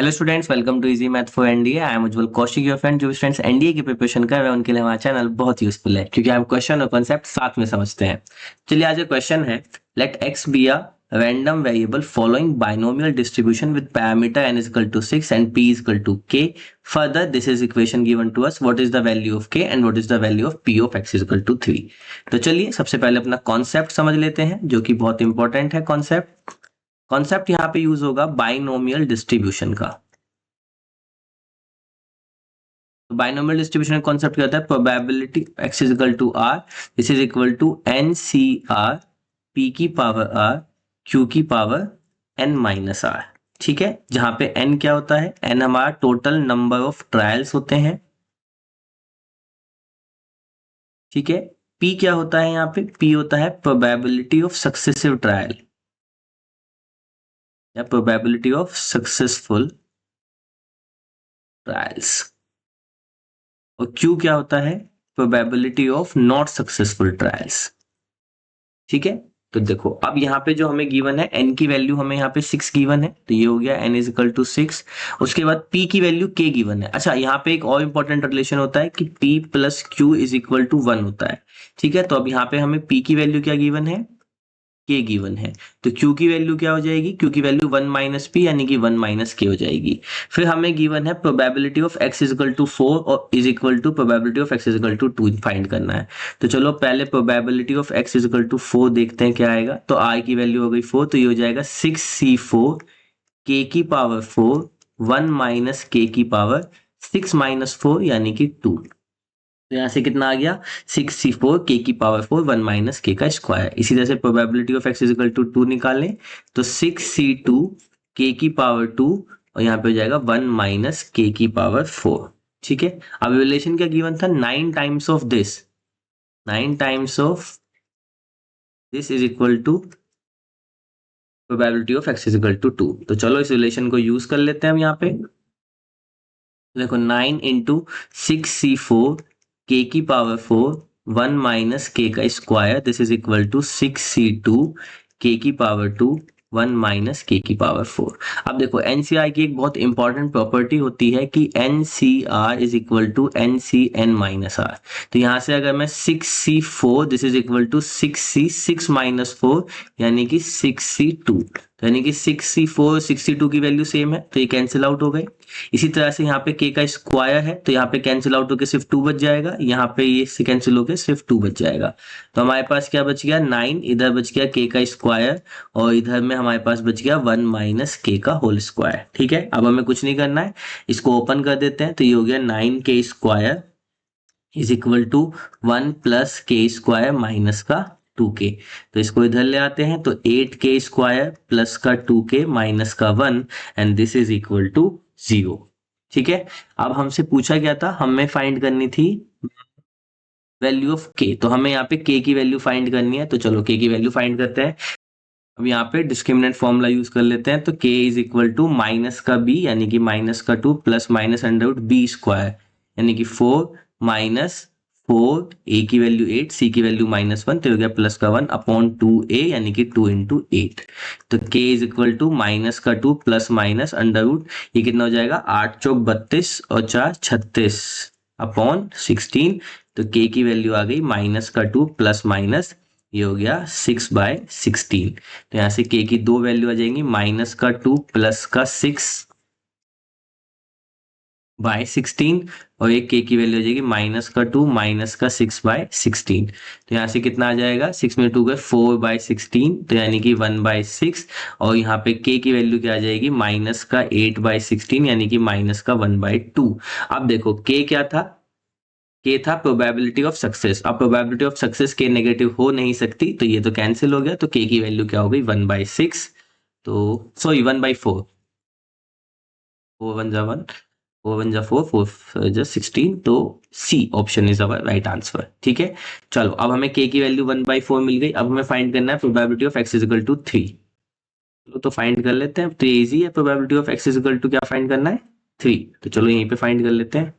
Hello students, welcome to easy math for NDA. I am Ujjwal Kaushik, your friend. जो students NDA की preparation कर रहे हैं उनके लिए हमारा चैनल बहुत यूजफुल है, क्योंकि हम क्वेश्चन और कॉन्सेप्ट साथ में समझते हैं। चलिए, आज क्वेश्चन है, let X be a random variable following binomial distribution with parameter n is equal to 6 and p is equal to k. Further, this is equation given to us. What is the value of k and what is the value of p of x is equal to 3? तो चलिए सबसे पहले अपना concept समझ लेते हैं, जो कि बहुत इंपॉर्टेंट है। कॉन्सेप्ट यहाँ पे यूज होगा बाइनोमियल डिस्ट्रीब्यूशन का। बाइनोमियल डिस्ट्रीब्यूशन का कॉन्सेप्ट क्या होता है? Probability x is equal to r, this is equal to n C r, p की पावर r, q की पावर n माइनस r। ठीक है, जहां पे n क्या होता है? n हमारा टोटल नंबर ऑफ ट्रायल्स होते हैं। ठीक है, p क्या होता है? यहाँ पे p होता है प्रोबेबिलिटी ऑफ सक्सेसिव ट्रायल या प्रोबेबिलिटी ऑफ सक्सेसफुल ट्रायल्स। और q क्या होता है? Probability of not successful trials. ठीक है, तो देखो अब यहाँ पे जो हमें गिवन है n की वैल्यू हमें यहाँ पे 6 गिवन है, तो ये हो गया n इज इक्वल टू 6। उसके बाद p की वैल्यू k गिवन है। अच्छा, यहाँ पे एक और इंपॉर्टेंट रिलेशन होता है कि p plus q is equal to 1 होता है। ठीक है, तो अब यहाँ पे हमें p की वैल्यू क्या गिवन है? k गिवन है। तो q की वैल्यू क्या हो जाएगी? q की वैल्यू 1 माइनस p यानी कि 1 माइनस k हो जाएगी। फिर हमें गिवन है probability of x is equal to 4 और is equal to probability of x is equal to 2 find करना है। तो चलो पहले probability of x is equal to 4 देखते हैं क्या आएगा। तो r की वैल्यू हो गई 4, तो ये हो जाएगा 6c4 k की पावर 4 1 माइनस k की पावर 6 माइनस 4 यानी कि 2। तो यहाँ से कितना आ गया? 6c4 k की पावर 4 1 माइनस k का स्क्वायर। इसी तरह से probability of x is equal to 2 निकालें, तो 6c2 k की पावर 2 और यहाँ पे हो जाएगा 1 माइनस k की पावर 4। ठीक है, अब रिलेशन क्या गिवन था? 9 times of this, 9 times of this is equal to probability of x is equal to 2। तो चलो इस रिलेशन को यूज कर लेते हैं हम यहाँ पे। देखो 9 इंटू 6c4 k की पावर 4 1 माइनस k का square, this is equal to 6c2 k की पावर 2 1 माइनस k की पावर 4। अब देखो एनसीआर की एक बहुत इंपॉर्टेंट प्रॉपर्टी होती है कि NCR is equal to NCN minus R. तो यहाँ से अगर मैं 6c4 this is equal to 6c6 minus 4 यानी कि 6c2, यानी कि 6c4 6c2 की वैल्यू सेम है, तो ये कैंसिल आउट हो गए। इसी तरह से यहाँ पे k का स्क्वायर है, तो यहाँ पे कैंसिल आउट होकर सिर्फ 2 बच जाएगा, यहाँ पे ये से कैंसिल होकर सिर्फ 2 बच जाएगा। तो हमारे पास क्या बच गया? 9, इधर बच गया k का स्क्वायर और इधर में हमारे पास बच गया 1 माइनस k का होल स्क्वायर। ठीक है, अब हमें कुछ नहीं करना है, इसको ओपन कर देते हैं। तो ये हो गया 9k square is equal to 1 plus K square minus का 2k। तो इसको इधर ले आते हैं, तो 8k स्क्वायर प्लस का 2k माइनस का 1 and this is equal to 0। ठीक है, अब हमसे पूछा गया था, हमें फाइंड करनी थी वैल्यू ऑफ k, तो हमें यहाँ पे k की वैल्यू फाइंड करनी है। तो चलो k की वैल्यू फाइंड करते हैं। अब यहाँ पे डिस्क्रिमिनेंट फॉर्मूला यूज कर लेते हैं। तो k is equal to minus का b यानी कि माइनस का 2 plus minus under root b square यानी कि 4 माइनस 4, a की वैल्यू 8, c की वैल्यू -1, तो हो गया प्लस का 1 अपॉन 2a यानी कि 2 इंटू 8। तो k is equal to minus का 2 प्लस माइनस अंडर रूट, ये कितना हो जाएगा? 8 चौक 32 और 4 36 अपॉन 16। तो k की वैल्यू आ गई माइनस का 2 प्लस माइनस, ये हो गया 6/16। तो यहाँ से k की दो वैल्यू आ जाएंगी, माइनस का 2 प्लस का 6/16 और एक k की वैल्यू आ जाएगी माइनस का 2 माइनस का 6/16। तो यहाँ से कितना आ जाएगा? 6 में 2 गए 4/16, तो यानी कि 1/6। और यहाँ पे k की वैल्यू क्या आ जाएगी? माइनस का 8/16 यानी कि माइनस का 1/2। अब देखो k क्या था? के था प्रोबेबिलिटी ऑफ सक्सेस। अब प्रोबेबिलिटी ऑफ सक्सेस के नेगेटिव हो नहीं सकती, तो ये तो कैंसिल हो गया। तो के की वैल्यू क्या हो गई? 1/6, तो सॉरी 1/4, 4 1 जा 1, 4 1 जा 4, 4 जा 16, तो C option is our right answer. ठीक है, चलो अब हमें के की वैल्यू 1/4 मिल गई। अब हमें फाइंड करना है probability of x is equal to 3। चलो तो फाइंड कर लेते हैं, तो इजी है। Probability of x is equal to क्या फाइंड करना है? 3। तो चलो यहीं पे फाइंड कर लेते हैं।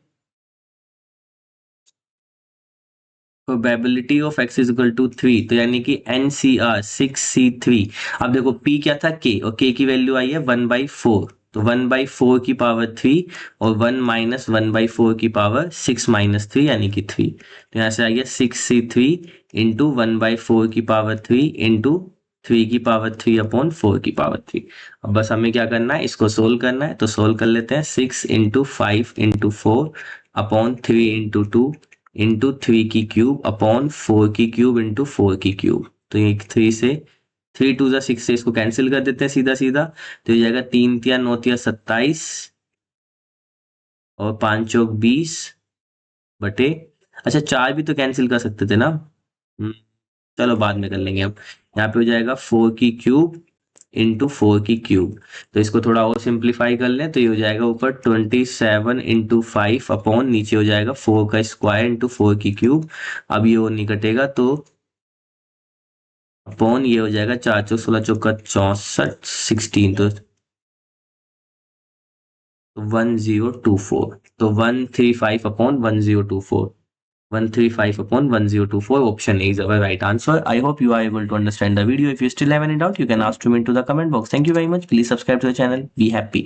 Probability of x is equal to 3, तो यानी कि NCR 6c3। अब देखो p क्या था? k, और k की वैल्यू आई है 1/4। तो 1/4 की पावर 3 और 1 माइनस 1/4 की पावर 6 माइनस 3 यानी कि 3। तो यहाँ से आ गया 6c3 इंटू 1/4 की पावर 3 इंटू 3 की पावर 3 अपॉन 4 की पावर 3। अब बस हमें क्या करना है, इसको सोल्व करना है। तो सोल्व कर लेते हैं। 6 into 5 into 4 upon 3 into 2 into 3 की क्यूब अपॉन 4 की क्यूब इंटू 4 की क्यूब। तो ये 3 से 3 2 6 से इसको कैंसिल कर देते हैं सीधा सीधा। तो ये जाएगा 3 तिया 9 तिया 27 और 5 चौक 20 बटे, अच्छा 4 भी तो कैंसिल कर सकते थे ना। चलो बाद में कर लेंगे। अब यहाँ पे हो जाएगा 4 की क्यूब इंटू 4 की क्यूब। तो इसको थोड़ा और सिंप्लीफाई कर लें तो ये हो जाएगा ऊपर 27 इंटू 5 अपॉन नीचे हो जाएगा 4 का स्क्वायर इंटू 4 की क्यूब। अब ये और नहीं कटेगा तो अपॉन ये हो जाएगा 4 चौक 16 चौका 64 16 तो 1024। तो 135 upon 1024, 135 upon 1024. Option A is our right answer. I hope you are able to understand the video. If you still have any doubt, you can ask to me into the comment box. Thank you very much. Please subscribe to the channel. Be happy.